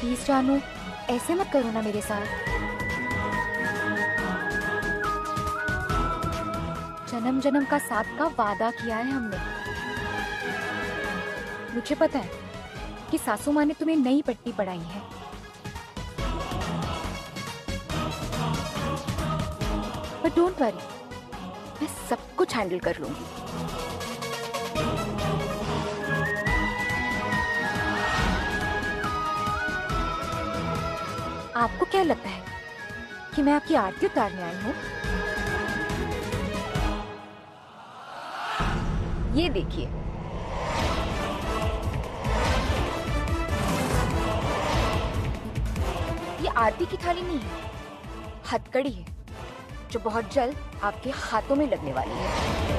Please जानू, ऐसे मत करो ना मेरे साथ। जन्म जन्म का साथ का वादा किया है हमने। मुझे पता है कि सासू माँ ने तुम्हें नई पट्टी पढ़ाई है, बट डोंट वरी, मैं सब कुछ हैंडल कर लूंगी। आपको क्या लगता है कि मैं आपकी आरती उतारने आई हूँ? ये देखिए, ये आरती की थाली नहीं है, हथकड़ी है जो बहुत जल्द आपके हाथों में लगने वाली है।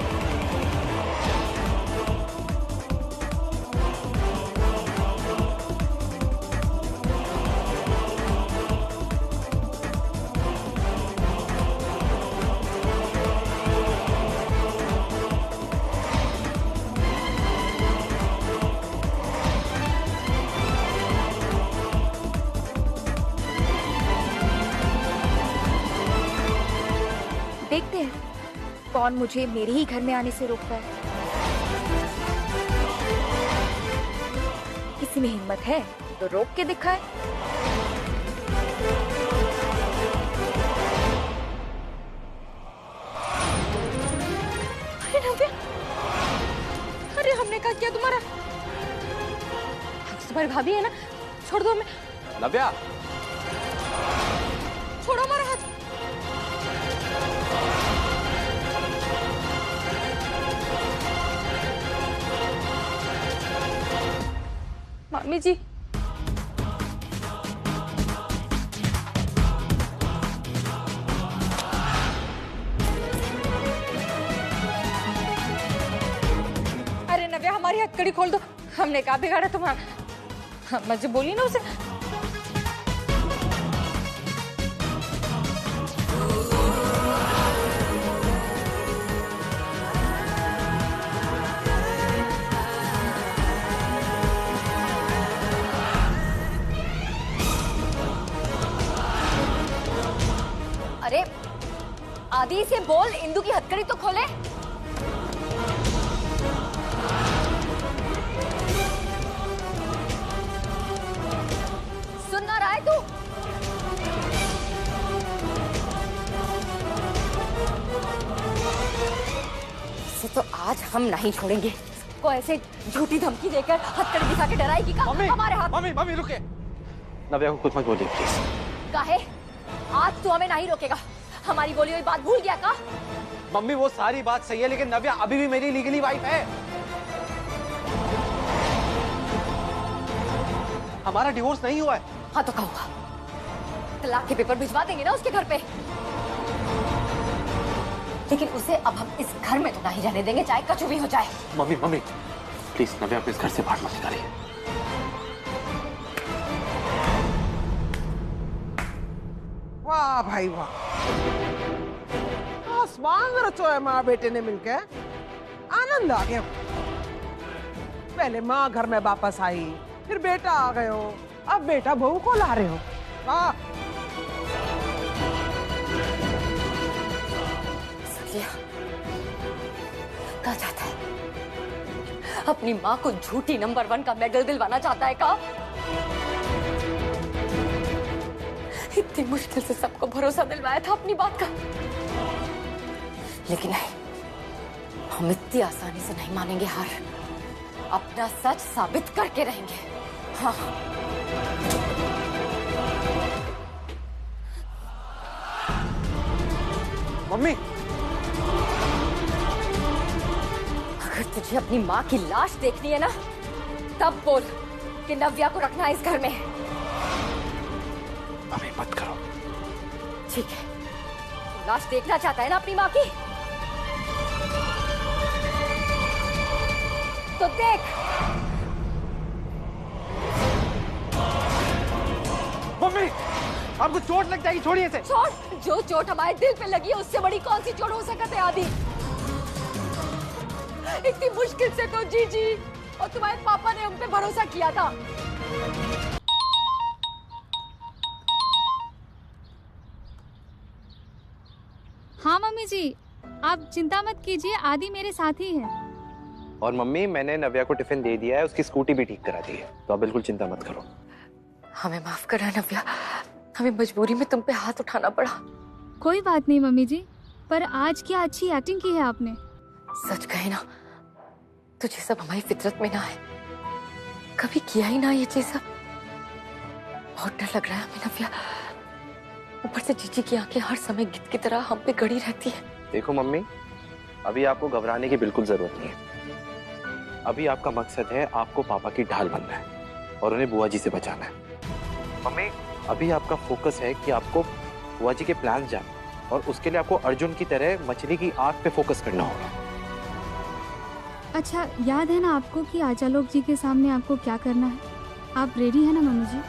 देखते हैं कौन मुझे मेरे ही घर में आने से रोकता है। किसी में हिम्मत है तो रोक के दिखाए। अरे नव्या, अरे हमने क्या किया तुम्हारा? तुम्हारी भाभी है ना, छोड़ दो हमें। नव्या, छोड़ो हमारा हाथ। मामी जी, अरे नव्या, हमारी हथकड़ी खोल दो। हमने क्या बिगाड़ा तुम्हारा? मुझे बोली ना उसे। अरे आदि से बोल, इंदु की हथकड़ी तो खोले। सुन ना रहा है तू? इसे तो आज हम नहीं छोड़ेंगे। को ऐसे झूठी धमकी देकर हथकड़ी दिखा के डराएगी का? हमारे हाथ। मम्मी मम्मी रुके। नव्या को कुछ मत बोलिए प्लीज। काहे? आज तू हमें नहीं रोकेगा। हमारी बोली हुई बात भूल गया का? मम्मी वो सारी बात सही है, लेकिन नव्या अभी भी मेरी लीगली वाइफ है। हमारा डिवोर्स नहीं हुआ है। हाँ तो कहूँगा, तलाक के पेपर भिजवा देंगे ना उसके घर पे। लेकिन उसे अब हम इस घर में तो नहीं रहने देंगे, चाहे कुछ भी हो जाए। मम्मी मम्मी प्लीज नव्या को इस घर से बाहर मत निकालिए। वाह भाई वाह, आसमान रचो है माँ बेटे ने मिलकर। आनंद आ गया। पहले माँ घर में वापस आई, फिर बेटा आ गए हो, अब बेटा बहू को ला रहे हो। वाह। क्या चाहता है? अपनी माँ को झूठी नंबर 1 का मेडल दिलवाना चाहता है का? इतनी मुश्किल से सबको भरोसा दिलवाया था अपनी बात का, लेकिन नहीं, हम इतनी आसानी से नहीं मानेंगे हार। अपना सच साबित करके रहेंगे। हाँ। मम्मी, अगर तुझे अपनी माँ की लाश देखनी है ना, तब बोल कि नव्या को रखना है इस घर में। मम्मी मत करो। ठीक है, तू लाश देखना चाहता है ना अपनी माँ की, तो देख। मम्मी आपको चोट लग जाएगी, छोड़िए इसे। चोट? जो चोट हमारे दिल पे लगी है उससे बड़ी कौन सी चोट हो सकती है आदि? इतनी मुश्किल से तो जीजी और तुम्हारे पापा ने हम पे भरोसा किया था। जी आप चिंता मत कीजिए, आदि मेरे साथ ही है। और मम्मी, मैंने नव्या को टिफिन दे दिया है, उसकी स्कूटी भी ठीक करा दी है, तो आप बिल्कुल चिंता मत करो। हमें माफ करना नव्या, हमें मजबूरी में तुम पे हाथ उठाना पड़ा। कोई बात नहीं मम्मी जी, पर आज क्या अच्छी एक्टिंग की है आपने। सच कहे ना, तुझे सब हमारी फितरत में ना है, कभी किया ही ना ये चीज सब। बहुत डर लग रहा है हमें नव्या, ऊपर से जीजी की आंखें हर समय गिद्ध की तरह हम पे गड़ी रहती है। देखो मम्मी, अभी आपको घबराने की बिल्कुल जरूरत नहीं है। अभी आपका मकसद है आपको पापा की ढाल बनना है और उन्हें बुआ जी से बचाना है। मम्मी, अभी आपका फोकस है कि आपको बुआ जी के प्लान जाने, और उसके लिए आपको अर्जुन की तरह मछली की आंख पे फोकस करना होगा। अच्छा, याद है ना आपको कि आचालोक जी के सामने आपको क्या करना है? आप रेडी है ना मम्मी जी?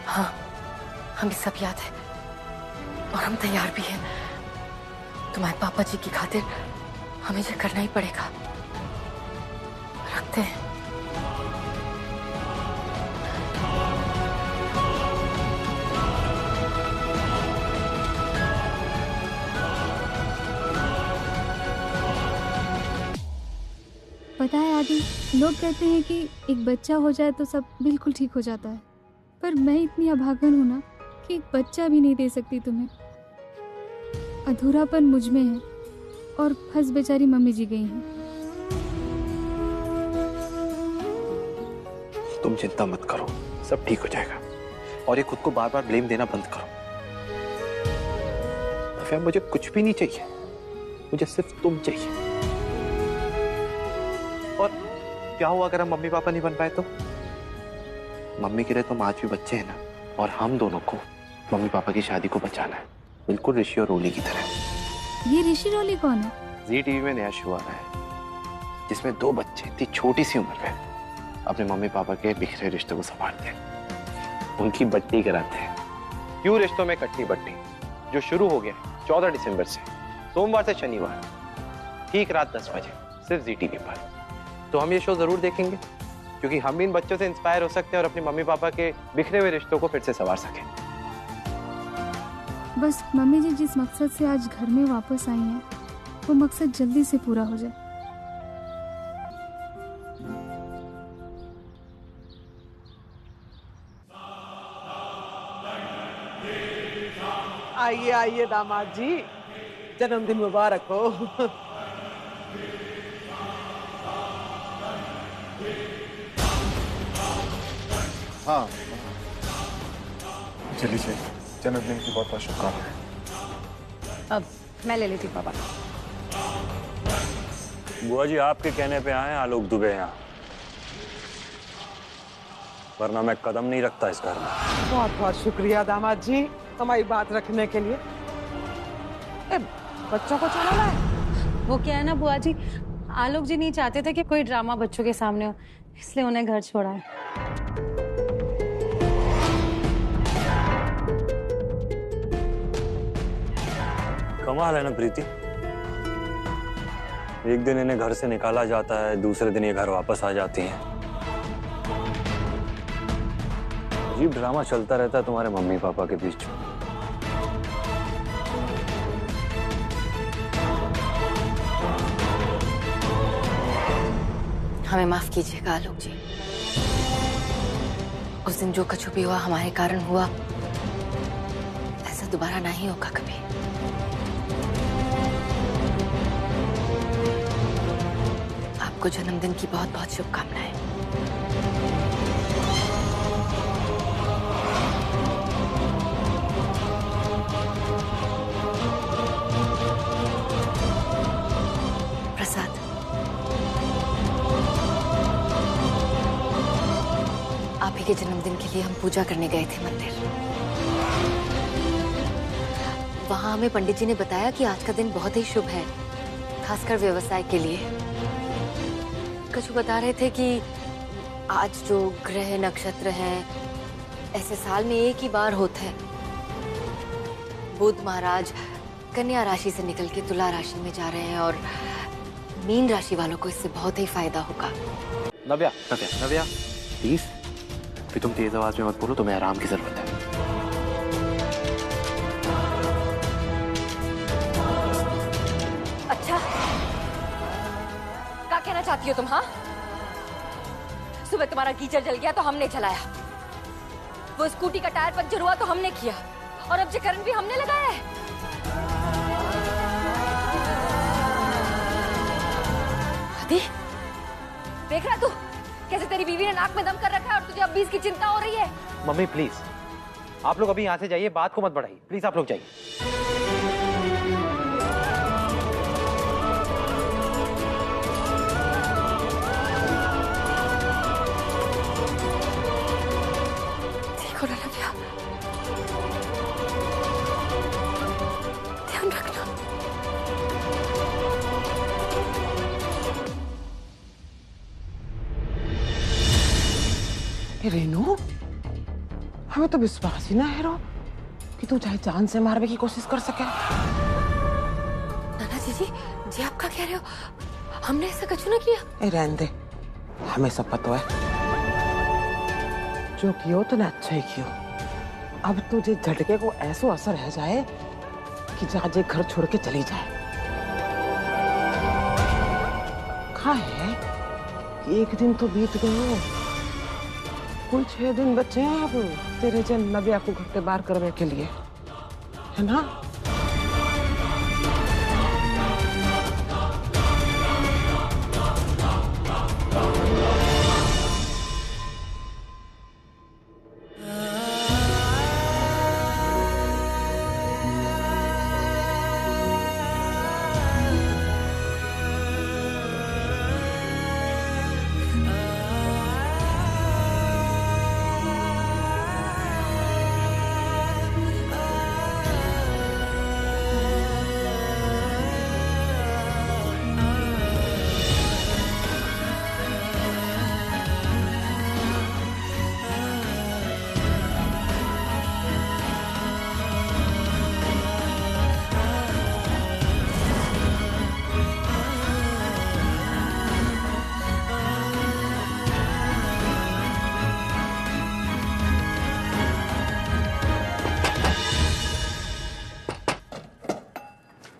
हाँ, हमें सब याद है और हम तैयार भी हैं। तुम्हारे पापा जी की खातिर हमें ये करना ही पड़ेगा। रखते हैं। पता है आदि, लोग कहते हैं कि एक बच्चा हो जाए तो सब बिल्कुल ठीक हो जाता है, पर मैं इतनी अभागन हूं ना कि एक बच्चा भी नहीं दे सकती तुम्हें। अधूरापन मुझ में है और फंस बेचारी मम्मी जी गई हैं। तुम चिंता मत करो, सब ठीक हो जाएगा। और ये खुद को बार बार ब्लेम देना बंद करो। नव्या, मुझे कुछ भी नहीं चाहिए, मुझे सिर्फ तुम चाहिए। और क्या हुआ अगर हम मम्मी पापा नहीं बन पाए तो? मम्मी के लिए तुम आज भी बच्चे हैं ना, और हम दोनों को मम्मी पापा की शादी को बचाना है, बिल्कुल ऋषि और रोली की तरह। ये ऋषि रोली कौन है? जी टीवी में नया शो आ रहा है जिसमें दो बच्चे इतनी छोटी सी उम्र में अपने मम्मी पापा के बिखरे रिश्तों को संभालते हैं, उनकी बट्टी कराते हैं। क्यों रिश्तों में कट्टी बट्टी, जो शुरू हो गया 14 दिसंबर से, सोमवार से शनिवार, ठीक रात 10 बजे, सिर्फ जी टीवी पर। तो हम ये शो जरूर देखेंगे, क्योंकि हम भी इन बच्चों से इंस्पायर हो सकते हैं और अपने मम्मी पापा के बिखरे हुए रिश्तों को फिर से संवार सकें। बस मम्मी जी जिस मकसद से आज घर में वापस आई हैं, वो मकसद जल्दी से पूरा हो जाए। आइए आइए दामाद जी, जन्मदिन मुबारक हो। हाँ, चलिए जन्मदिन की बहुत बहुत शुभकामनाएं। अब मैं ले लेती हूँ पापा। बुआ जी आपके कहने पे आए आलोक दुबे यहाँ, वरना मैं कदम नहीं रखता इस घर में। बहुत बहुत शुक्रिया दामाद जी हमारी बात रखने के लिए। बच्चों को चला लाए। वो क्या है ना बुआ जी, आलोक जी नहीं चाहते थे कि कोई ड्रामा बच्चों के सामने हो, इसलिए उन्हें घर छोड़ा है। कमाल है ना प्रीति, एक दिन इन्हें घर से निकाला जाता है, दूसरे दिन ये घर वापस आ जाती हैं। अजीब ड्रामा चलता रहता है तुम्हारे मम्मी पापा के बीच में। हमें माफ कीजिएगा आलोक जी, उस दिन जो कुछ भी हुआ हमारे कारण हुआ, ऐसा दोबारा नहीं होगा कभी। आपको जन्मदिन की बहुत बहुत शुभकामनाएं। प्रसाद, आप ही के जन्मदिन के लिए हम पूजा करने गए थे मंदिर। वहां हमें पंडित जी ने बताया कि आज का दिन बहुत ही शुभ है, खासकर व्यवसाय के लिए। कछु बता रहे थे कि आज जो ग्रह नक्षत्र हैं, ऐसे साल में एक ही बार होते हैं। बुध महाराज कन्या राशि से निकल के तुला राशि में जा रहे हैं और मीन राशि वालों को इससे बहुत ही फायदा होगा। नव्या, नव्या, नव्या, प्लीज, फिर तुम तेज आवाज में मत बोलो, तुम्हें आराम की जरूरत है। चाहती हो तुम? हाँ, सुबह तुम्हारा गीजर जल गया तो हमने जलाया, वो स्कूटी का टायर पंचर हुआ तो हमने किया, और अब जो करंट भी हमने लगाया है। आदि, देख रहा तू कैसे तेरी बीवी ने नाक में दम कर रखा है और तुझे अब भी इसकी चिंता हो रही है? मम्मी प्लीज, आप लोग अभी यहाँ से जाइए, बात को मत बढ़ाइए प्लीज, आप लोग जाइए। देखो ना नव्या, ध्यान रखना। रेनू, हमें तो विश्वास ही ना है रो कि तू चाहे जान से मारने की कोशिश कर सके। नाना जी, जी आप क्या कह रहे हो? हमने ऐसा कुछ ना किया। रहने दे, हमें सब पता है, जो कियो तो ना अच्छा ही कियो। अब तुझे झटके को ऐसा असर रह जाए कि जाजे घर छोड़ के चली जाए। कहा है एक दिन तो बीत गए, कुल 6 दिन बचे हैं अब तेरे जन नव्या को घर के बाहर करने के लिए, है ना?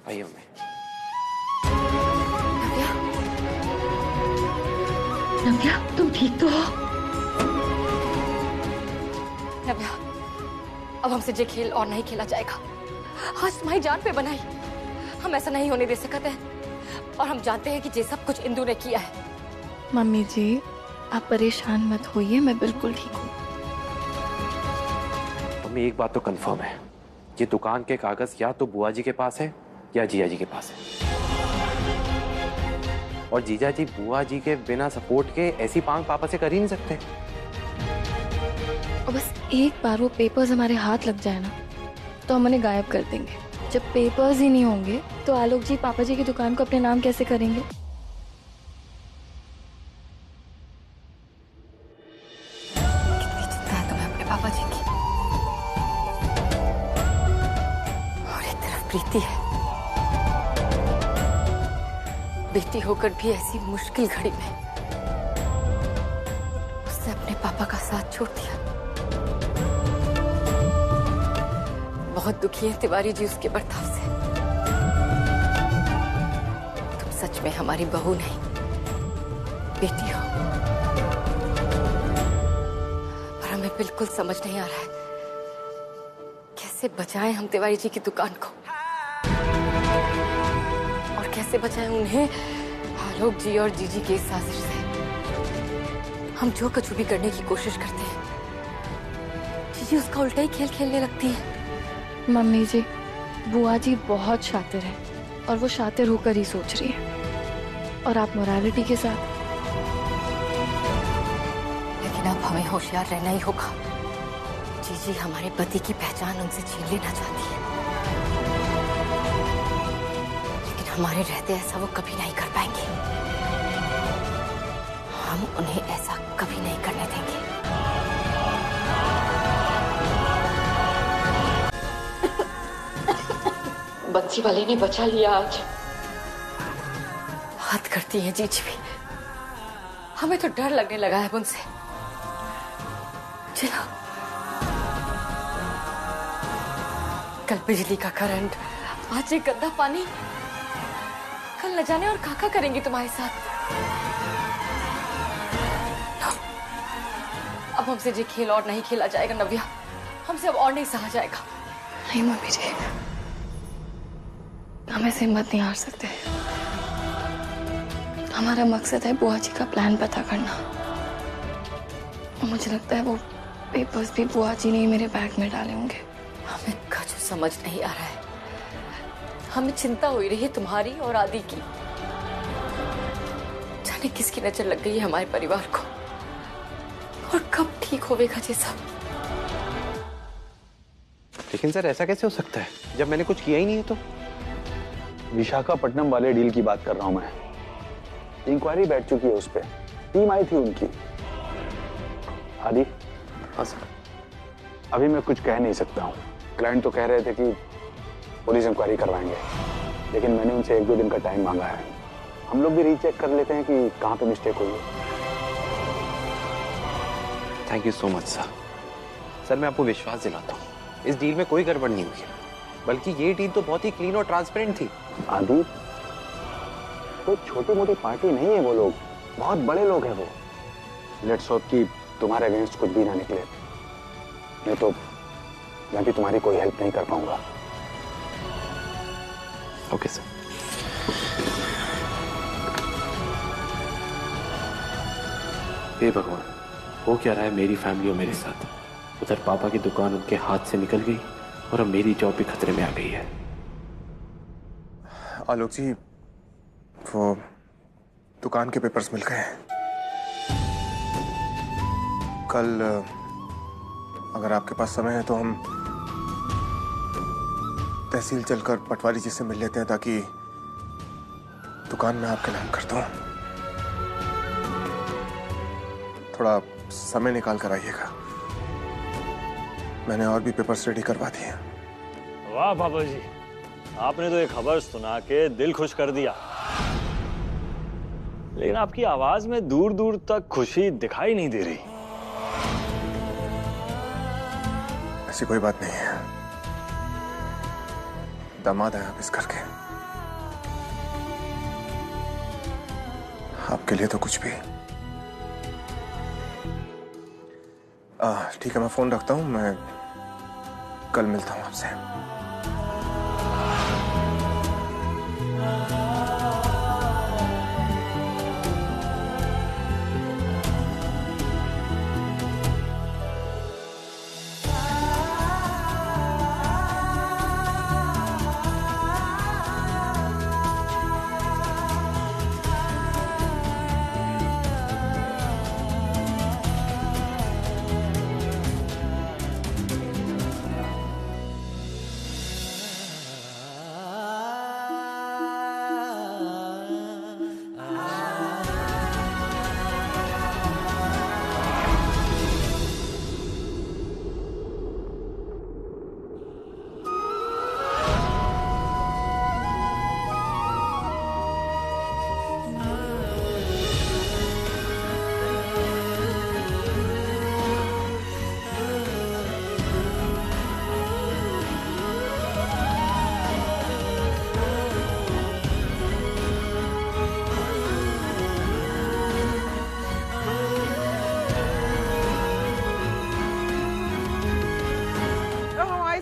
आइए मम्मी। नव्या, तुम ठीक तो हो? नव्या, अब हमसे ये खेल और नहीं खेला जाएगा। आज तुम्हारी जान पे बनाई, हम ऐसा नहीं होने दे सकते हैं, और हम जानते हैं कि ये सब कुछ इंदु ने किया है। मम्मी जी, आप परेशान मत होइए, मैं बिल्कुल ठीक हूँ। मम्मी एक बात तो कंफर्म है, ये दुकान के कागज या तो बुआ जी के पास है या जीजा जी के पास है, और जीजा जी बुआ जी के बिना सपोर्ट के ऐसी पांग पापा से कर ही नहीं सकते। और बस एक बार वो पेपर्स हमारे हाथ लग जाए ना, तो हम उन्हें गायब कर देंगे। जब पेपर्स ही नहीं होंगे तो आलोक जी पापा जी की दुकान को अपने नाम कैसे करेंगे? कितनी चिंता है तुम्हें अपने पापा जी की, और एक तरफ प्रीति है, बेटी होकर भी ऐसी मुश्किल घड़ी में उसने अपने पापा का साथ छोड़ दिया। बहुत दुखी है तिवारी जी उसके बर्ताव से। तुम सच में हमारी बहू नहीं, बेटी हो, पर हमें बिल्कुल समझ नहीं आ रहा है कैसे बचाएं हम तिवारी जी की दुकान को, और कैसे बचाएं उन्हें आलोक जी और जीजी की इस साजिश से। हम जो कुछ भी करने की कोशिश करते हैं, जीजी उसका उल्टा ही खेल खेलने लगती है। मम्मी जी, बुआ जी बहुत शातिर है, और वो शातिर होकर ही सोच रही है, और आप मोरालिटी के साथ। लेकिन अब हमें होशियार रहना ही होगा। जीजी हमारे पति की पहचान उनसे छीन लेना चाहती है, लेकिन हमारे रहते ऐसा वो कभी नहीं कर पाएंगे। हम उन्हें ऐसा कभी नहीं करने देंगे। बच्ची वाले ने बचा लिया आज। बात करती है जीजी भी, हमें तो डर लगने लगा है उनसे। चलो, कल बिजली का करंट, आज ये गंदा पानी, कल न जाने और क्या करेंगी तुम्हारे साथ। अब हमसे ये खेल और नहीं खेला जाएगा नव्या, हमसे अब और नहीं सहा जाएगा। नहीं मम्मी जी, हम ऐसे हिम्मत नहीं हार सकते। हमारा मकसद है बुआ जी का प्लान पता करना। और मुझे लगता है वो पेपर्स भी बुआ जी ने ही मेरे बैग में डाले होंगे। हमें कुछ समझ नहीं आ रहा है। हमें चिंता हो रही है तुम्हारी और आदि की। जाने किसकी नजर लग गई है हमारे परिवार को, और कब ठीक होवेगा ये सब। लेकिन सर ऐसा कैसे हो सकता है जब मैंने कुछ किया ही नहीं है तो? विशाखापट्टनम वाले डील की बात कर रहा हूं मैं। इंक्वायरी बैठ चुकी है उस पर, टीम आई थी उनकी। आदि, हाँ सर। अभी मैं कुछ कह नहीं सकता हूँ। क्लाइंट तो कह रहे थे कि पुलिस इंक्वायरी करवाएंगे, लेकिन मैंने उनसे 1-2 दिन का टाइम मांगा है। हम लोग भी रीचेक कर लेते हैं कि कहाँ पे मिस्टेक हुई है। Thank you so much sir. Sir मैं आपको विश्वास दिलाता हूँ, इस डील में कोई गड़बड़ नहीं हुई है, बल्कि ये डील तो बहुत ही क्लीन और ट्रांसपेरेंट थी। आदि, कोई छोटी मोटी पार्टी नहीं है वो लोग, बहुत बड़े लोग हैं वो। लेट्स होप कि तुम्हारे अगेंस्ट कुछ भी ना निकले, नहीं तो मैं भी तुम्हारी कोई हेल्प नहीं कर पाऊंगा। Okay sir. हे भगवान, हो क्या रहा है मेरी फैमिली और मेरे साथ? उधर पापा की दुकान उनके हाथ से निकल गई और अब मेरी जॉब भी खतरे में आ गई है। आलोक जी, वो दुकान के पेपर्स मिल गए हैं। कल अगर आपके पास समय है तो हम तहसील चलकर पटवारी जी से मिल लेते हैं, ताकि दुकान में आपके नाम कर दूं। थोड़ा समय निकाल कर आइएगा। मैंने और भी पेपर्स रेडी करवा दिए। वाह पापा जी, आपने तो ये खबर सुना के दिल खुश कर दिया। लेकिन आपकी आवाज में दूर दूर तक खुशी दिखाई नहीं दे रही। ऐसी कोई बात नहीं है, दामाद हैं आप इस घर के। आपके लिए तो कुछ भी। ठीक है, मैं फोन रखता हूं, मैं कल मिलता हूं आपसे।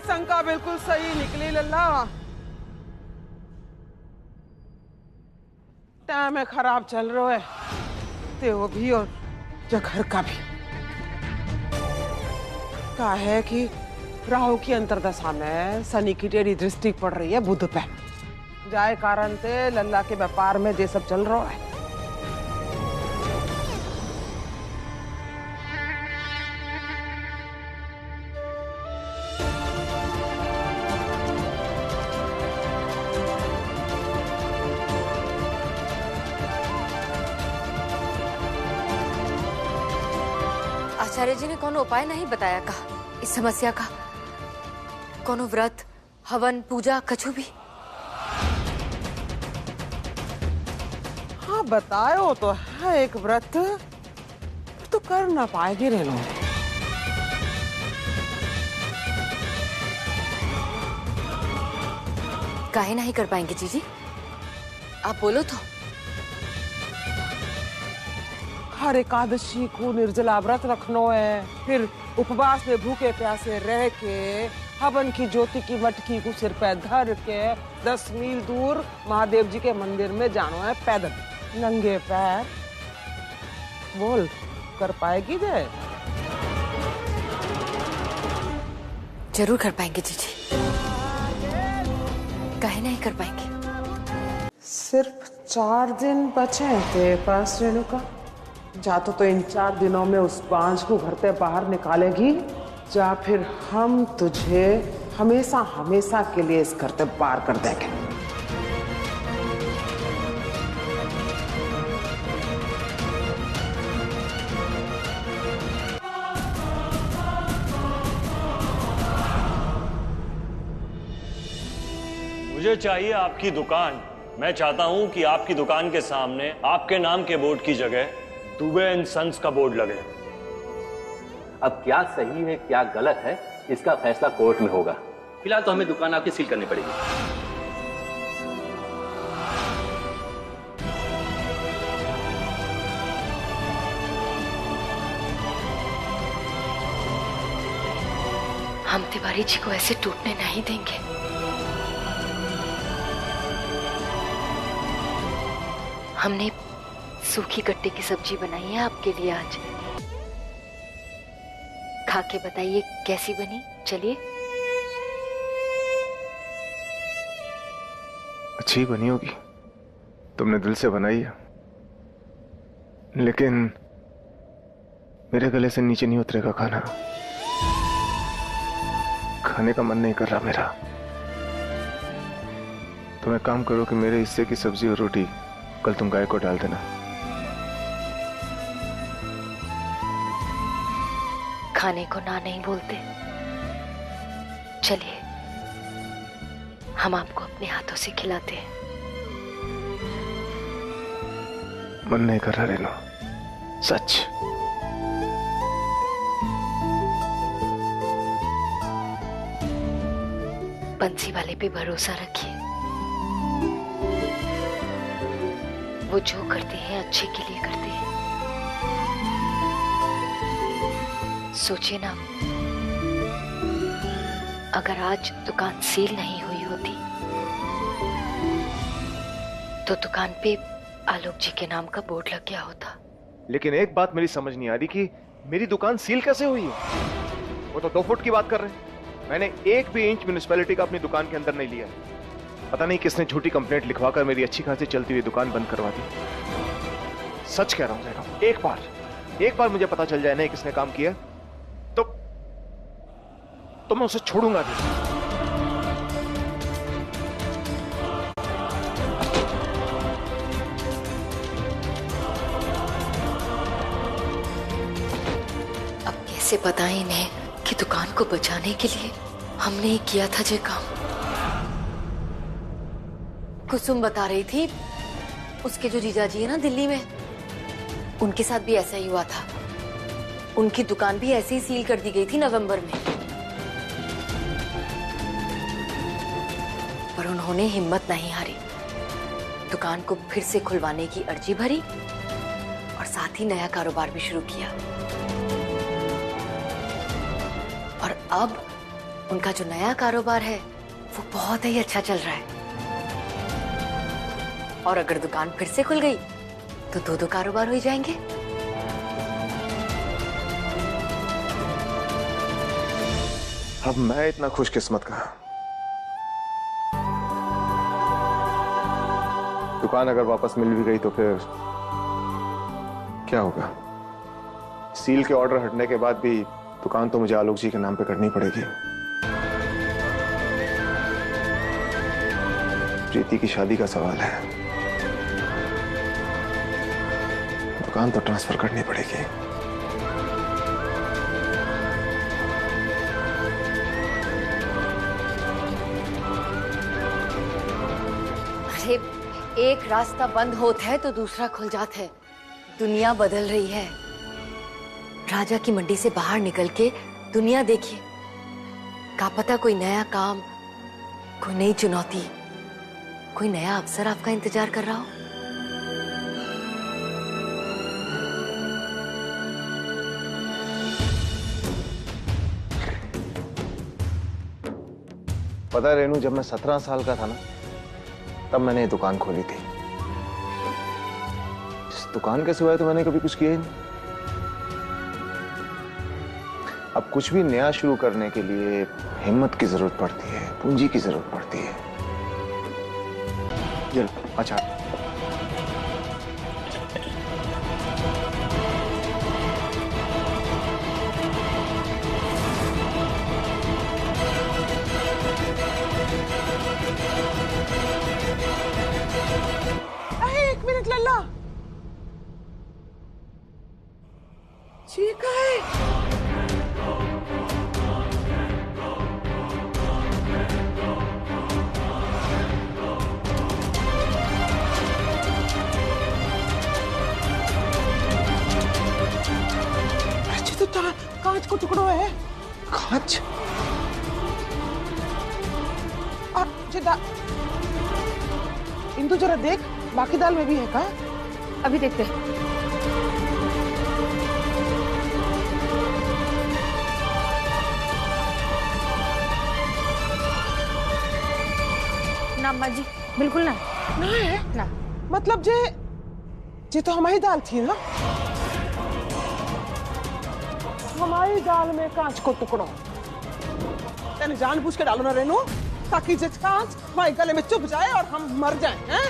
शंका बिल्कुल सही निकली लल्ला। टाइम है खराब चल रहा है, ते वो भी और घर का भी। कहा है कि राहु की अंतर्दशा में शनि की टेढ़ी दृष्टि पड़ रही है बुध पे, जाए कारण से लल्ला के व्यापार में ये सब चल रहा है। आचार्य जी ने कोनो उपाय नहीं बताया का इस समस्या का? कोनो व्रत, हवन, पूजा कछु भी? हाँ बतायो तो है एक व्रत, तो कर ना पाएगी रे लोग। काहे नहीं कर पाएंगे जीजी? आप बोलो तो। हर एकादशी को निर्जला व्रत रखनो है, फिर उपवास में भूखे प्यासे रह के हवन की ज्योति की मटकी को सिर पे धर के 10 मील दूर महादेव जी के मंदिर में जाना है पैदल नंगे पैर। बोल कर पाएगी जय? जरूर कर पाएंगे जीजी, काहे नहीं कर पाएंगे। सिर्फ 4 दिन बचे हैं तेरे पास रेणुका। जा तो इन 4 दिनों में उस बांझ को घर से बाहर निकालेगी, जा फिर हम तुझे हमेशा हमेशा के लिए इस घर से पार कर देंगे। मुझे चाहिए आपकी दुकान। मैं चाहता हूं कि आपकी दुकान के सामने आपके नाम के बोर्ड की जगह दुबे एंड सन्स का बोर्ड लगे। अब क्या सही है क्या गलत है इसका फैसला कोर्ट में होगा। फिलहाल तो हमें दुकान आपकी सील करनी पड़ेगी। हम तिवारी जी को ऐसे टूटने नहीं देंगे। हमने सूखी गट्टे की सब्जी बनाई है आपके लिए आज, खा के बताइए कैसी बनी। चलिए। अच्छी बनी होगी, तुमने दिल से बनाई है, लेकिन मेरे गले से नीचे नहीं उतरेगा खाना। खाने का मन नहीं कर रहा मेरा। तुम एक काम करो कि मेरे हिस्से की सब्जी और रोटी कल तुम गाय को डाल देना। खाने को ना नहीं बोलते। चलिए हम आपको अपने हाथों से खिलाते हैं। मन नहीं कर रहा रेनू, सच। बंसी वाले पे भरोसा रखिए, वो जो करते हैं अच्छे के लिए करते हैं। सोचिए ना, अगर आज दुकान सील नहीं हुई होती तो दुकान पे आलोक जी के नाम का बोर्ड लग गया होता। लेकिन एक बात मेरी समझ नहीं आ रही कि मेरी दुकान सील कैसे हुई है। वो तो 2 फुट की बात कर रहे हैं। मैंने 1 भी इंच म्युनिसिपैलिटी का अपनी दुकान के अंदर नहीं लिया। पता नहीं किसने झूठी कंप्लेंट लिखवाकर मेरी अच्छी खासी चलती हुई दुकान बंद करवा दी। सच कह रहा हूं जैनब, एक बार मुझे पता चल जाए ना किसने काम किया तो मैं उसे छोड़ूंगा नहीं। अब कैसे बताएं इन्हें कि दुकान को बचाने के लिए हमने ही किया था ये काम। कुसुम बता रही थी उसके जो जीजाजी है ना दिल्ली में, उनके साथ भी ऐसा ही हुआ था। उनकी दुकान भी ऐसे ही सील कर दी गई थी नवंबर में, पर उन्होंने हिम्मत नहीं हारी। दुकान को फिर से खुलवाने की अर्जी भरी और साथ ही नया कारोबार भी शुरू किया। और अब उनका जो नया कारोबार है वो बहुत ही अच्छा चल रहा है। और अगर दुकान फिर से खुल गई तो 2 कारोबार हो जाएंगे। अब मैं इतना खुशकिस्मत कहा। दुकान अगर वापस मिल भी गई तो फिर क्या होगा? सील के ऑर्डर हटने के बाद भी दुकान तो मुझे आलोक जी के नाम पे करनी पड़ेगी। प्रीति की शादी का सवाल है, दुकान तो ट्रांसफर करनी पड़ेगी। अरे एक रास्ता बंद होता है तो दूसरा खुल जाता है। दुनिया बदल रही है। राजा की मंडी से बाहर निकल के दुनिया देखिए। क्या पता कोई नया काम, कोई नई चुनौती, कोई नया अवसर आपका इंतजार कर रहा हो। पता है रेनू, जब मैं 17 साल का था ना, तब मैंने ये दुकान खोली थी। इस दुकान के सिवाय तो मैंने कभी कुछ किया ही नहीं। अब कुछ भी नया शुरू करने के लिए हिम्मत की जरूरत पड़ती है, पूंजी की जरूरत पड़ती है। ये लो, अच्छा एक मिनट लल्ला, चीका है। अच्छी तो कांच को टुकड़ो है। कांच? इंदु जरा देख, बाकी दाल में भी है का? अभी देखते हैं। ना अम्मा जी, बिल्कुल ना। ना है ना। मतलब जे तो हमारी दाल थी ना, हमारी दाल में कांच को टुकड़ो। तेने जानबूझ के डालो ना रेनू, ताकि जे कांच हमारे गले में चुभ जाए और हम मर जाएं, हैं?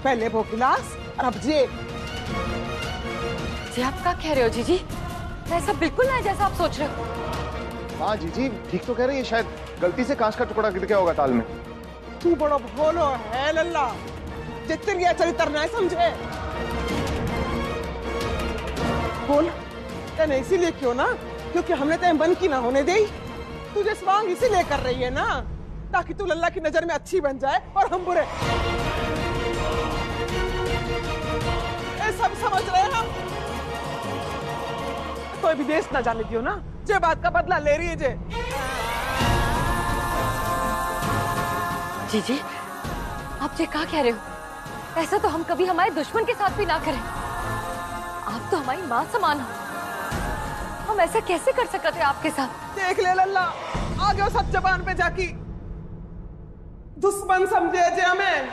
पहले वो गिलास और अब जे। जी आप क्या कह रहे हो जीजी? ऐसा बिल्कुल ना है जैसा आप सोच रहे हो। हाँ जीजी ठीक तो कह रही है, शायद गलती से कांच का टुकड़ा गिर गया होगा ताल में। तू बड़ा भोलो है लल्ला, जितनी चरित्र नहीं समझे। बोल, तेने इसीलिए क्यों ना, क्योंकि हमने तेरे मन की ना होने दी। तुझे स्वांग इसीलिए कर रही है ना, ताकि तू लल्ला की नजर में अच्छी बन जाए और हम बुरे। ये सब समझ रहे हैं हम। कोई विदेश ना जाने दियो ना, जे बात का बदला ले रही है जे। जीजी आप ये क्या कह रहे हो? ऐसा तो हम कभी हमारे दुश्मन के साथ भी ना करें। आप तो हमारी माँ समान हो, हम ऐसा कैसे कर सकते थे आपके साथ? देख ले लल्ला, आगे वो सब जबान पे जाकी दुश्मन समझे जे हमें।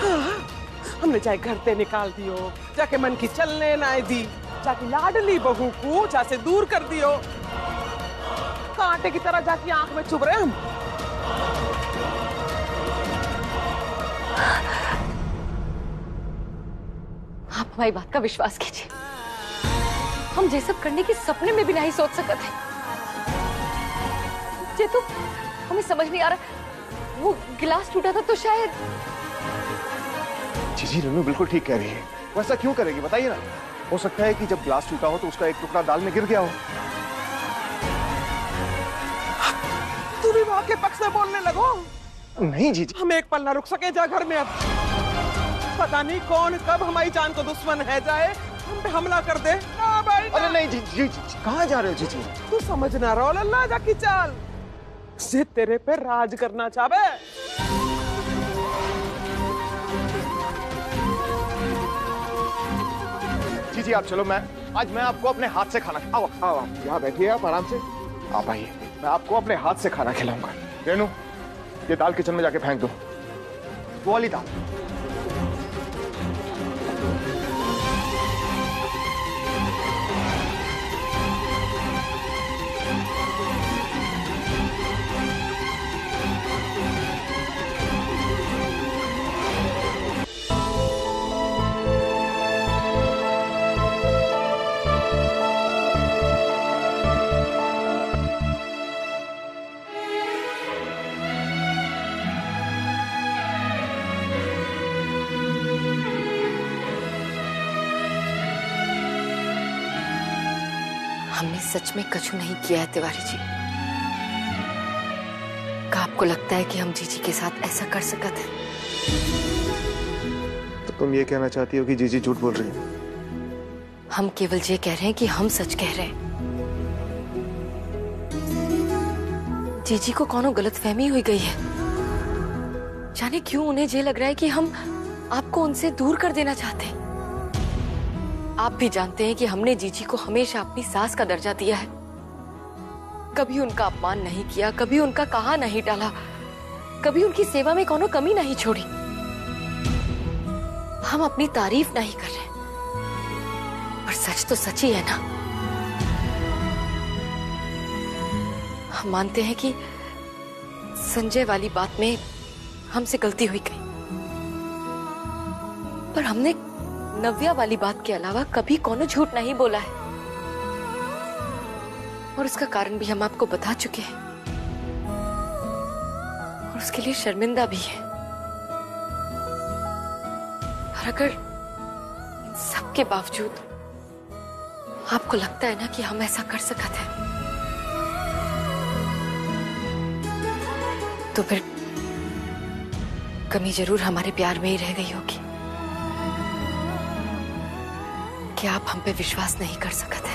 हाँ, हमने चाहे घर से निकाल दियो, जाके मन की चलने ना दी, जाके लाडली बहू को जा से दूर कर दियो, कांटे की तरह जाके आंख में चुभ रहे हम। आप हमारी बात का विश्वास कीजिए, हम ये सब करने की सपने में भी नहीं सोच सकते थे। ये तो हमें समझ नहीं आ रहा, वो गिलास टूटा था तो शायद। जीजी रेनू बिल्कुल ठीक कह रही है, वो ऐसा क्यों करेगी बताइए ना। हो सकता है कि जब गिलास टूटा हो तो उसका एक टुकड़ा दाल में गिर गया हो। तू भी वहां के पक्ष में बोलने लगो। नहीं जीजी, हम एक पल ना रुक सके जा घर में। अब पता नहीं कौन कब हमारी जान को दुश्मन है जाए, हम पे हमला कर दे। भाई अरे नहीं जीजी, कहाँ जा रहे हो जीजी? तू समझ ना रहो लल्ला, जाकी चाल से तेरे पे राज करना चाहे। जीजी आप चलो, आज मैं आपको अपने हाथ से खाना। आओ आओ आप यहाँ बैठिए, आप आराम से आप आइए, मैं आपको अपने हाथ से खाना खिलाऊंगा। रेनू ये दाल किचन में जाके फेंक दो, वो वाली दाल। हमने सच में कछु नहीं किया है तिवारी जी। क्या आपको लगता है कि हम जीजी के साथ ऐसा कर सकते हैं? तो तुम ये कहना चाहती हो कि जीजी झूठ बोल रही है? हम केवल ये कह रहे हैं कि हम सच कह रहे हैं। जीजी को कौनो गलतफहमी हुई गई है। जाने क्यों उन्हें ये लग रहा है कि हम आपको उनसे दूर कर देना चाहते हैं। आप भी जानते हैं कि हमने जीजी को हमेशा अपनी सास का दर्जा दिया है। कभी उनका अपमान नहीं किया, कभी उनका कहा नहीं टाला, कभी उनकी सेवा में कोनो कमी नहीं छोड़ी। हम अपनी तारीफ नहीं कर रहे, पर सच तो सच ही है ना। हम मानते हैं कि संजय वाली बात में हमसे गलती हुई गई, पर हमने नव्या वाली बात के अलावा कभी कोनो झूठ नहीं बोला है, और उसका कारण भी हम आपको बता चुके हैं, और उसके लिए शर्मिंदा भी है। और अगर इन सब के बावजूद आपको लगता है ना कि हम ऐसा कर सकते हैं, तो फिर कमी जरूर हमारे प्यार में ही रह गई होगी कि आप हम पे विश्वास नहीं कर सकते।